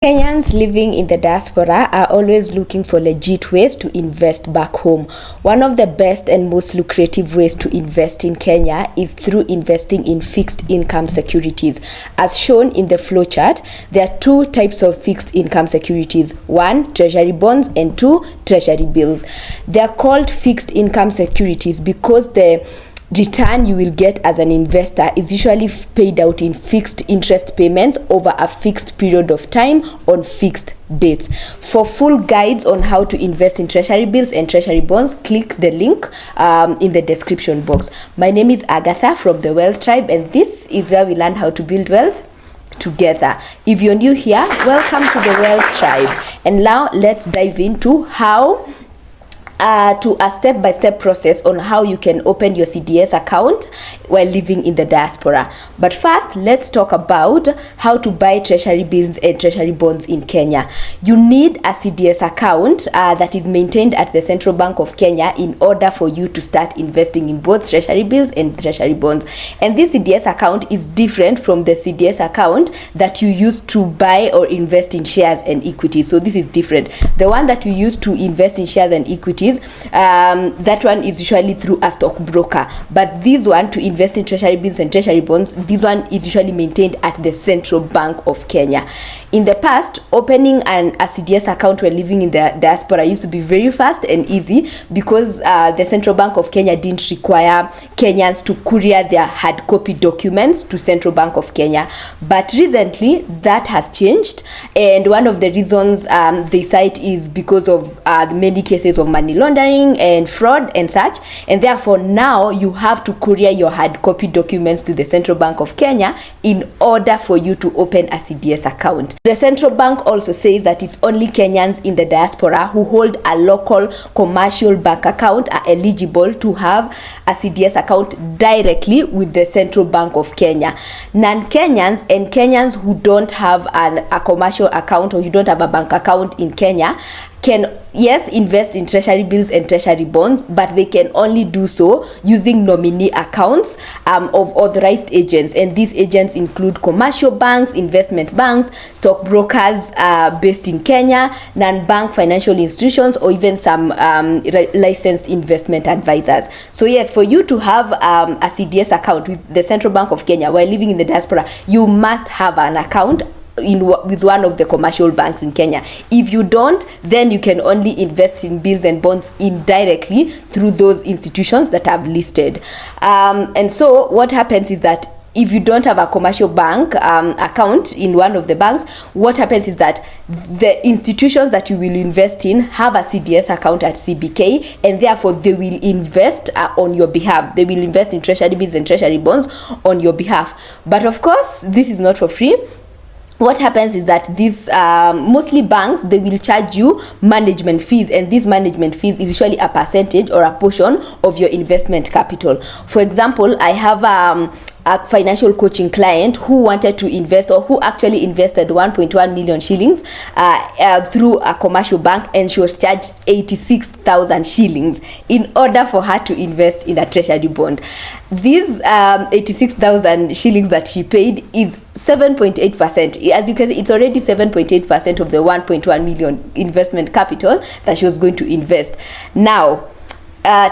Kenyans living in the diaspora are always looking for legit ways to invest back home. One of the best and most lucrative ways to invest in Kenya is through investing in fixed income securities. As shown in the flowchart, there are two types of fixed income securities. One, Treasury Bonds, and two, Treasury Bills. They are called fixed income securities because the return you will get as an investor is usually paid out in fixed interest payments over a fixed period of time on fixed dates. For full guides on how to invest in treasury bills and treasury bonds, click the link in the description box. My name is Agatha from the Wealth Tribe, and this is where we learn how to build wealth together. If you're new here, welcome to the Wealth Tribe. And now let's dive into how to a step-by-step process on how you can open your CDS account while living in the diaspora. But first, let's talk about how to buy treasury bills and treasury bonds in Kenya. You need a CDS account that is maintained at the Central Bank of Kenya in order for you to start investing in both treasury bills and treasury bonds. And this CDS account is different from the CDS account that you use to buy or invest in shares and equities. So this is different. The one that you use to invest in shares and equities, that one is usually through a stockbroker, but this one to invest in treasury bills and treasury bonds, this one is usually maintained at the Central Bank of Kenya. In the past, opening a CDS account while living in the diaspora used to be very fast and easy because the Central Bank of Kenya didn't require Kenyans to courier their hard copy documents to Central Bank of Kenya. But recently that has changed, and one of the reasons they cite is because of the many cases of money laundering and fraud and such, and therefore now you have to courier your hard copy documents to the Central Bank of Kenya in order for you to open a CDS account. The Central Bank also says that it's only Kenyans in the diaspora who hold a local commercial bank account are eligible to have a CDS account directly with the Central Bank of Kenya. Non-Kenyans and Kenyans who don't have a commercial account, or you don't have a bank account in Kenya, can, yes, invest in treasury bills and treasury bonds, but they can only do so using nominee accounts of authorized agents. And these agents include commercial banks, investment banks, stockbrokers based in Kenya, non-bank financial institutions, or even some licensed investment advisors. So yes, for you to have a CDS account with the Central Bank of Kenya while living in the diaspora, you must have an account with one of the commercial banks in Kenya. If you don't, then you can only invest in bills and bonds indirectly through those institutions that I've listed. And so what happens is that if you don't have a commercial bank account in one of the banks, what happens is that the institutions that you will invest in have a CDS account at CBK, and therefore they will invest on your behalf. They will invest in treasury bills and treasury bonds on your behalf. But of course, this is not for free. What happens is that these mostly banks, they will charge you management fees, and these management fees is usually a percentage or a portion of your investment capital. For example, I have a financial coaching client who wanted to invest, or who actually invested 1.1 million shillings through a commercial bank, and she was charged 86,000 shillings in order for her to invest in a treasury bond. These 86,000 shillings that she paid is 7.8%. As you can see, it's already 7.8% of the 1.1 million investment capital that she was going to invest. Now,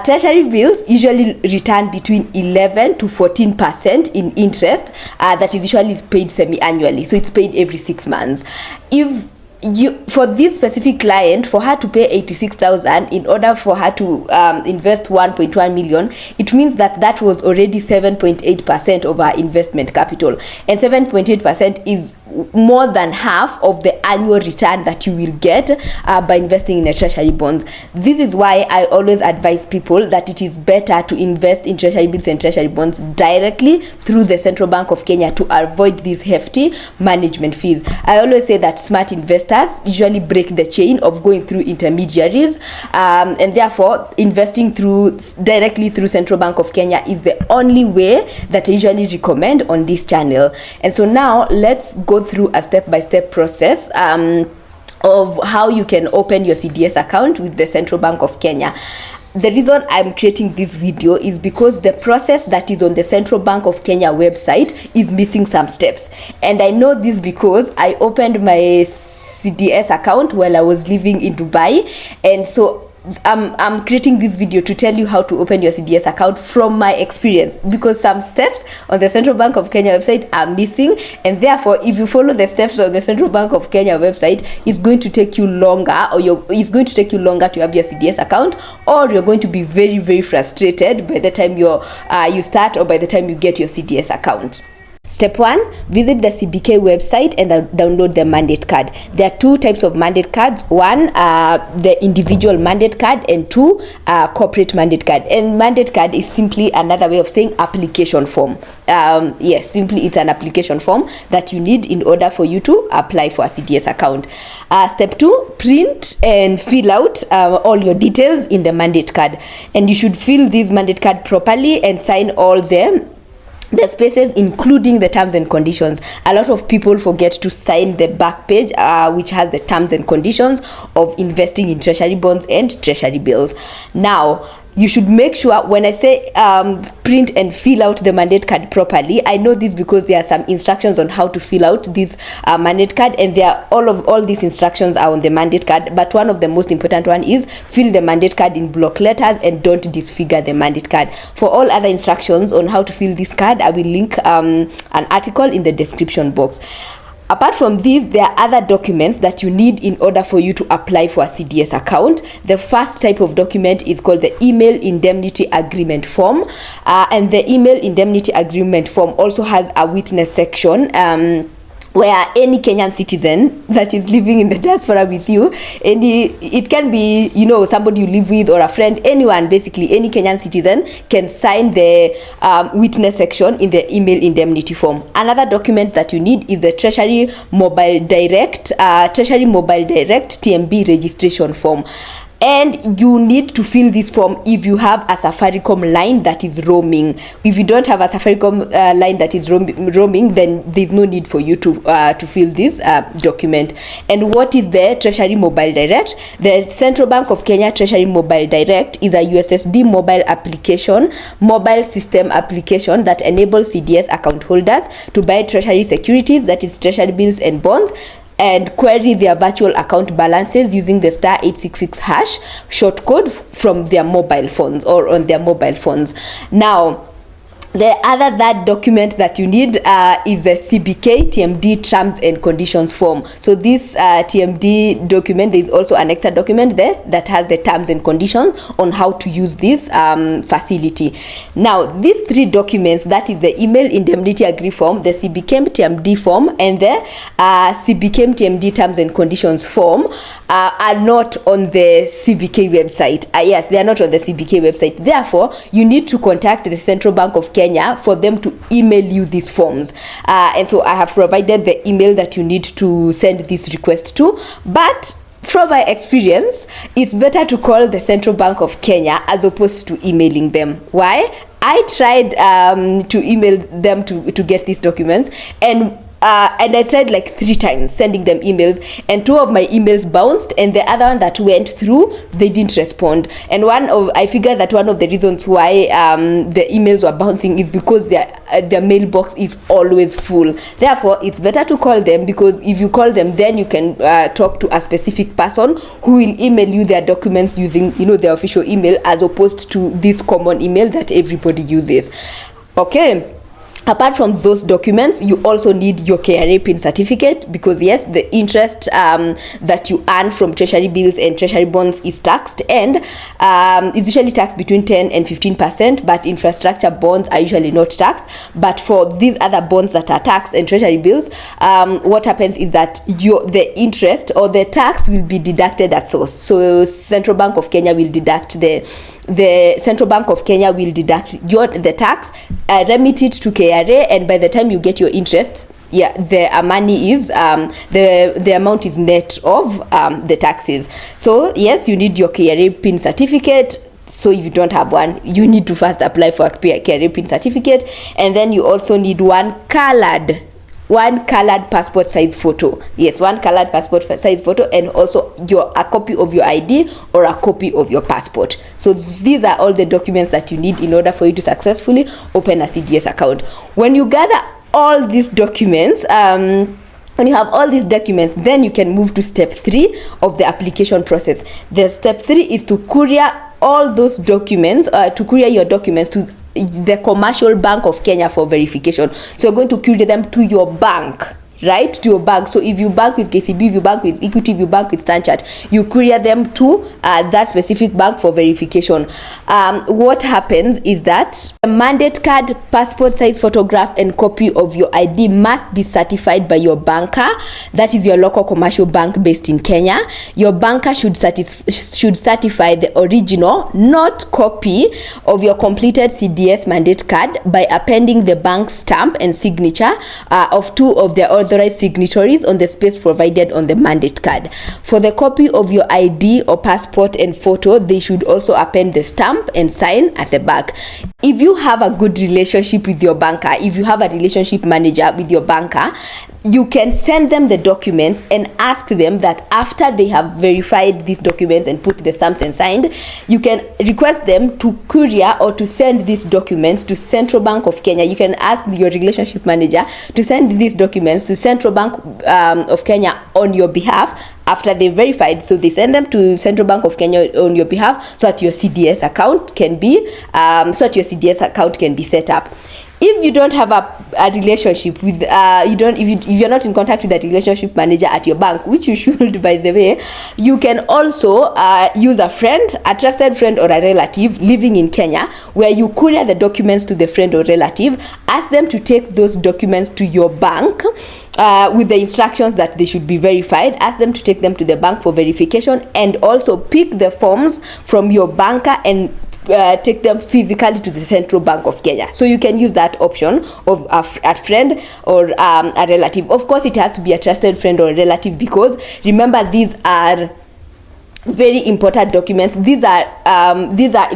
treasury bills usually return between 11 to 14% in interest that is usually paid semi-annually, so it's paid every 6 months. If you, for this specific client, for her to pay 86,000 in order for her to invest 1.1 million, it means that that was already 7.8% of her investment capital, and 7.8% is more than half of the annual return that you will get by investing in a treasury bonds. This is why I always advise people that it is better to invest in treasury bills and treasury bonds directly through the Central Bank of Kenya to avoid these hefty management fees. I always say that smart investors usually break the chain of going through intermediaries, and therefore investing directly through Central Bank of Kenya is the only way that I usually recommend on this channel. And so now let's go through a step-by-step process of how you can open your CDS account with the Central Bank of Kenya. the reason I'm creating this video is because the process that is on the Central Bank of Kenya website is missing some steps. And I know this because I opened my CDS account while I was living in Dubai, and so I'm creating this video to tell you how to open your CDS account from my experience, because some steps on the Central Bank of Kenya website are missing, and therefore if you follow the steps on the Central Bank of Kenya website, it's going to take you longer, or it's going to take you longer to have your CDS account, or you're going to be very, very frustrated by the time you start, or by the time you get your CDS account. Step 1, visit the CBK website and download the mandate card. There are two types of mandate cards. One, the individual mandate card, and two, corporate mandate card. And mandate card is simply another way of saying application form. Yes, simply it's an application form that you need in order for you to apply for a CDS account. Step 2, print and fill out all your details in the mandate card. And you should fill this mandate card properly and sign all the spaces, including the terms and conditions. A lot of people forget to sign the back page, which has the terms and conditions of investing in treasury bonds and treasury bills. Now, you should make sure, when I say print and fill out the mandate card properly, I know this because there are some instructions on how to fill out this mandate card, and all these instructions are on the mandate card, but one of the most important one is fill the mandate card in block letters and don't disfigure the mandate card. For all other instructions on how to fill this card, I will link an article in the description box. Apart from these, there are other documents that you need in order for you to apply for a CDS account. The first type of document is called the Email Indemnity Agreement Form, and the Email Indemnity Agreement Form also has a witness section, where any Kenyan citizen that is living in the diaspora with you, it can be, somebody you live with or a friend, anyone, basically any Kenyan citizen can sign the witness section in the email indemnity form. Another document that you need is the Treasury Mobile Direct TMD registration form. And you need to fill this form if you have a Safaricom line that is roaming. If you don't have a Safaricom line that is roaming, then there's no need for you to fill this document. And what is the Treasury Mobile Direct? The Central Bank of Kenya Treasury Mobile Direct is a USSD mobile system application that enables CDS account holders to buy treasury securities, that is treasury bills and bonds, and query their virtual account balances using the *866# shortcode from their mobile phones or on their mobile phones. Now, that document that you need is the CBK TMD Terms and Conditions form. So this TMD document, there is also an extra document there that has the terms and conditions on how to use this facility. Now, these three documents, that is the Email Indemnity Agree form, the CBK TMD form, and the CBK TMD Terms and Conditions form, are not on the CBK website. Yes, they are not on the CBK website. Therefore, you need to contact the Central Bank of Kenya for them to email you these forms, and so I have provided the email that you need to send this request to. But from my experience, it's better to call the Central Bank of Kenya as opposed to emailing them. Why? I tried to email them to get these documents, and I tried like 3 times sending them emails, and 2 of my emails bounced, and the other one that went through, they didn't respond. And I figured that one of the reasons why the emails were bouncing is because their mailbox is always full. Therefore, it's better to call them, because if you call them, then you can talk to a specific person who will email you their documents using their official email, as opposed to this common email that everybody uses. Okay. Apart from those documents, you also need your KRA PIN certificate, because yes, the interest that you earn from treasury bills and treasury bonds is taxed, and is usually taxed between 10 and 15%, but infrastructure bonds are usually not taxed. But for these other bonds that are taxed and treasury bills, what happens is that the interest or the tax will be deducted at source. So Central Bank of Kenya will deduct the Central Bank of Kenya will deduct the tax, remit it to KRA, and by the time you get your interest, the money is the amount is net of the taxes. So yes, you need your KRA PIN certificate. So if you don't have one, you need to first apply for a KRA PIN certificate, and then you also need one colored one colored passport size photo. Yes, one colored passport size photo, and also a copy of your ID or a copy of your passport. So these are all the documents that you need in order for you to successfully open a CDS account. When you gather all these documents, when you have all these documents, then you can move to step 3 of the application process. The step 3 is to courier all those documents, to courier your documents to the Commercial Bank of Kenya for verification. So you're going to courier them to your bank, right? To your bank. So if you bank with KCB, if you bank with Equity, if you bank with Stanchart, you courier them to that specific bank for verification. What happens is that a mandate card, passport size photograph, and copy of your ID must be certified by your banker. That is your local commercial bank based in Kenya. Your banker should certify the original, not copy, of your completed CDS mandate card by appending the bank stamp and signature of 2 of the authorized signatories on the space provided on the mandate card. For the copy of your ID or passport and photo, they should also append the stamp and sign at the back. If you have a good relationship with your banker, if you have a relationship manager with your banker, you can send them the documents and ask them that after they have verified these documents and put the stamps and signed, you can request them to courier or to send these documents to Central Bank of Kenya. You can ask your relationship manager to send these documents to Central Bank of Kenya on your behalf after they verified. So they send them to Central Bank of Kenya on your behalf so that your CDS account can be set up. If you don't have a relationship with if you're not in contact with a relationship manager at your bank, which you should, by the way, you can also use a trusted friend or a relative living in Kenya, where you courier the documents to the friend or relative. Ask them to take those documents to your bank with the instructions that they should be verified. Ask them to take them to the bank for verification, and also pick the forms from your banker and take them physically to the Central Bank of Kenya. So you can use that option of a friend or a relative. Of course, it has to be a trusted friend or a relative, because remember, these are very important documents. These are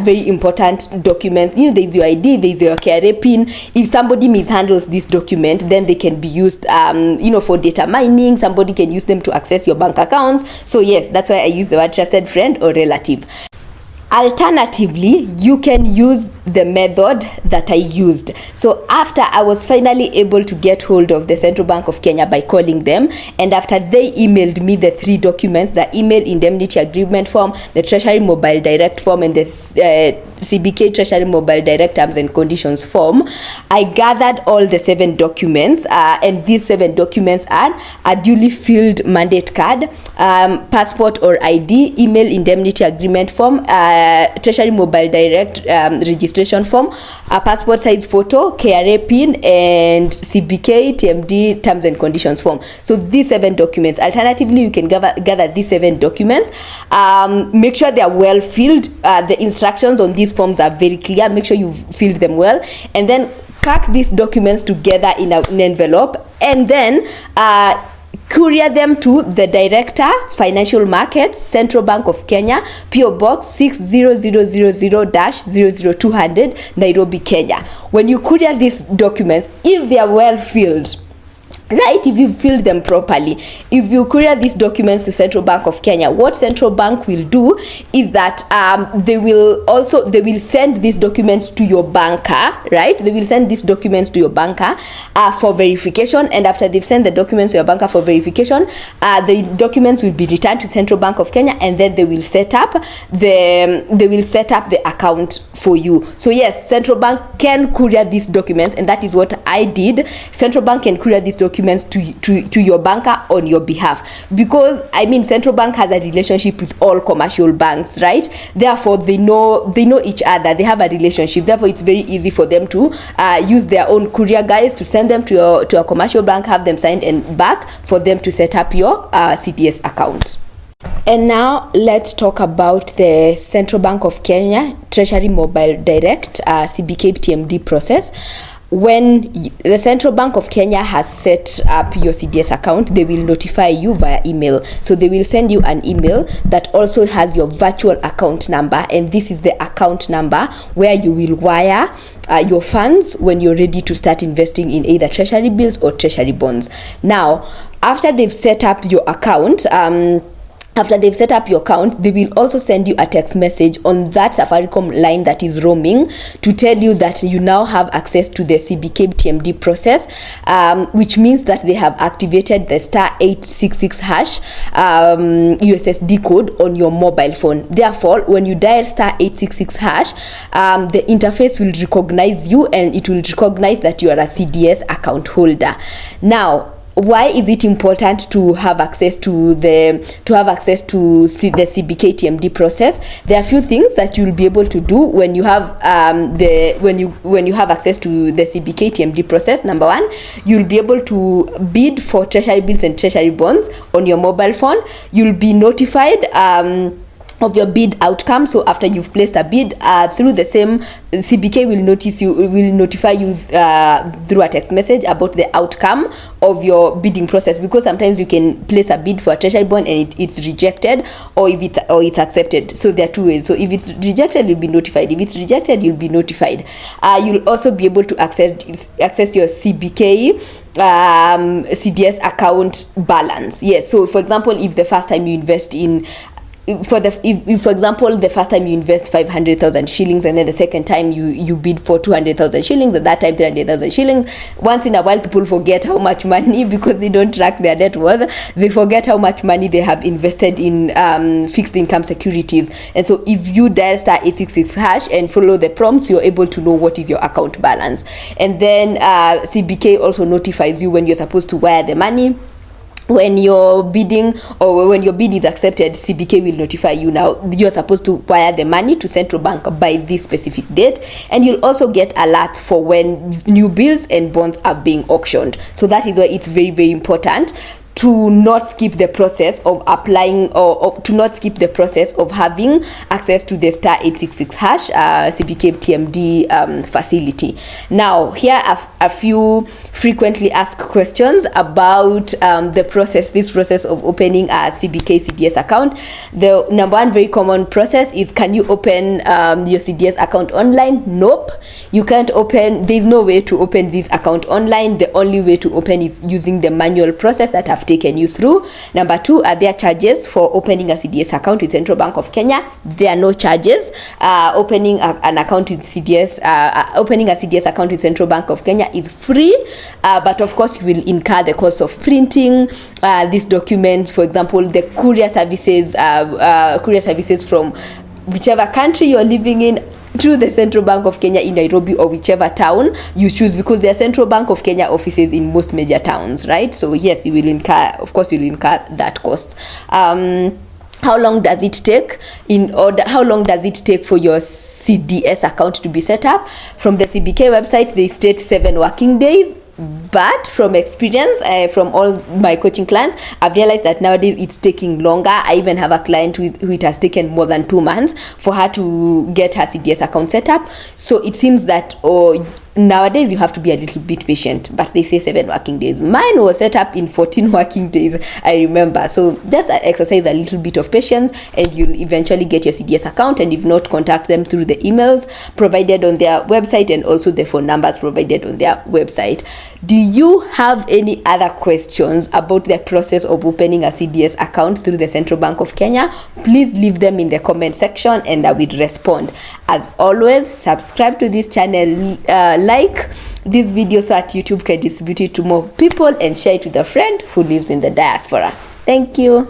very important documents. There's your ID, there's your KRA pin. If somebody mishandles this document, then they can be used for data mining. Somebody can use them to access your bank accounts. So yes, that's why I use the word trusted friend or relative. Alternatively, you can use the method that I used. So after I was finally able to get hold of the Central Bank of Kenya by calling them, and after they emailed me the 3 documents, the email indemnity agreement form, the Treasury Mobile Direct form, and the CBK Treasury Mobile Direct Terms and Conditions form, I gathered all the 7 documents, and these 7 documents are a duly filled mandate card, passport or ID, email indemnity agreement form, Treasury Mobile Direct registration form, a passport size photo, KRA pin, and CBK TMD Terms and Conditions form. So these 7 documents. Alternatively, you can gather these 7 documents. Make sure they are well filled. The instructions on these forms are very clear. Make sure you've filled them well, and then pack these documents together in an envelope, and then courier them to the Director, Financial Markets, Central Bank of Kenya, PO Box 60000-00200, Nairobi, Kenya. When you courier these documents, if they are well filled, right, if you filled them properly, if you courier these documents to Central Bank of Kenya, what Central Bank will do is that they will send these documents to your banker, right? They will send these documents to your banker for verification, and after they've sent the documents to your banker for verification, the documents will be returned to Central Bank of Kenya, and then they will set up the account for you. So yes, Central Bank can courier these documents, and that is what I did. Central Bank can courier these documents to your banker on your behalf, because Central Bank has a relationship with all commercial banks, right? Therefore they know each other, they have a relationship. Therefore it's very easy for them to use their own courier guys to send them to a commercial bank, have them signed, and back for them to set up your CDS account. And now let's talk about the Central Bank of Kenya Treasury Mobile Direct CBK TMD process. when the Central Bank of Kenya has set up your CDS account, they will notify you via email. So they will send you an email that also has your virtual account number, and this is the account number where you will wire your funds when you're ready to start investing in either treasury bills or treasury bonds. Now, after they've set up your account, they will also send you a text message on that Safaricom line that is roaming to tell you that you now have access to the CBK TMD process, which means that they have activated the *866# USSD code on your mobile phone. Therefore, when you dial *866#, the interface will recognize you, and it will recognize that you are a CDS account holder. Now, why is it important to have access to the CBK TMD process? There are a few things that you'll be able to do when you have when you have access to the CBK TMD process. Number one, you'll be able to bid for treasury bills and treasury bonds on your mobile phone. You'll be notified of your bid outcome. So after you've placed a bid, through the same CBK will notify you through a text message about the outcome of your bidding process, because sometimes you can place a bid for a treasury bond and it's rejected, or it's accepted. So there are two ways. So if it's rejected, you'll be notified. If it's rejected, you'll be notified. You'll also be able to access your CBK CDS account balance. Yes. So for example, if the first time you invest in for example, the first time you invest 500,000 shillings, and then the second time you bid for 200,000 shillings, and that time 300,000 shillings. Once in a while, people forget how much money, because they don't track their net worth, they forget how much money they have invested in fixed income securities. And so if you dial *866# and follow the prompts, you're able to know what is your account balance. And then CBK also notifies you when you're supposed to wire the money. When you're bidding, or when your bid is accepted, CBK will notify you. Now you're supposed to wire the money to central bank by this specific date, and you'll also get alerts for when new bills and bonds are being auctioned. So that is why it's very, very important to not skip the process of applying, or to not skip the process of having access to the *866# CBK TMD facility. Now, here are a few frequently asked questions about this process of opening a CBK-CDS account. The number one very common process is, can you open your CDS account online? Nope, you can't open. There's no way to open this account online. The only way to open is using the manual process that I've taken you through. Number two, are there charges for opening a CDS account with Central Bank of Kenya? There are no charges. Opening an account with CDS, opening a CDS account with Central Bank of Kenya is free, but of course you will incur the cost of printing this document. For example, the courier services from whichever country you're living in to the Central Bank of Kenya in Nairobi, or whichever town you choose, because there are Central Bank of Kenya offices in most major towns, right? So yes, you will incur that cost. How long does it take for your CDS account to be set up? From the CBK website, they state 7 working days. But from experience, from all my coaching clients, I've realized that nowadays it's taking longer. I even have a client who it has taken more than 2 months for her to get her CDS account set up. So it seems that nowadays you have to be a little bit patient, but they say 7 working days. Mine was set up in 14 working days, I remember. So just exercise a little bit of patience, and you'll eventually get your CDS account. And if not, contact them through the emails provided on their website, and also the phone numbers provided on their website. Do you have any other questions about the process of opening a CDS account through the Central Bank of Kenya? Please leave them in the comment section, and I will respond. As always, subscribe to this channel, like this video so that YouTube can distribute it to more people, and share it with a friend who lives in the diaspora. Thank you.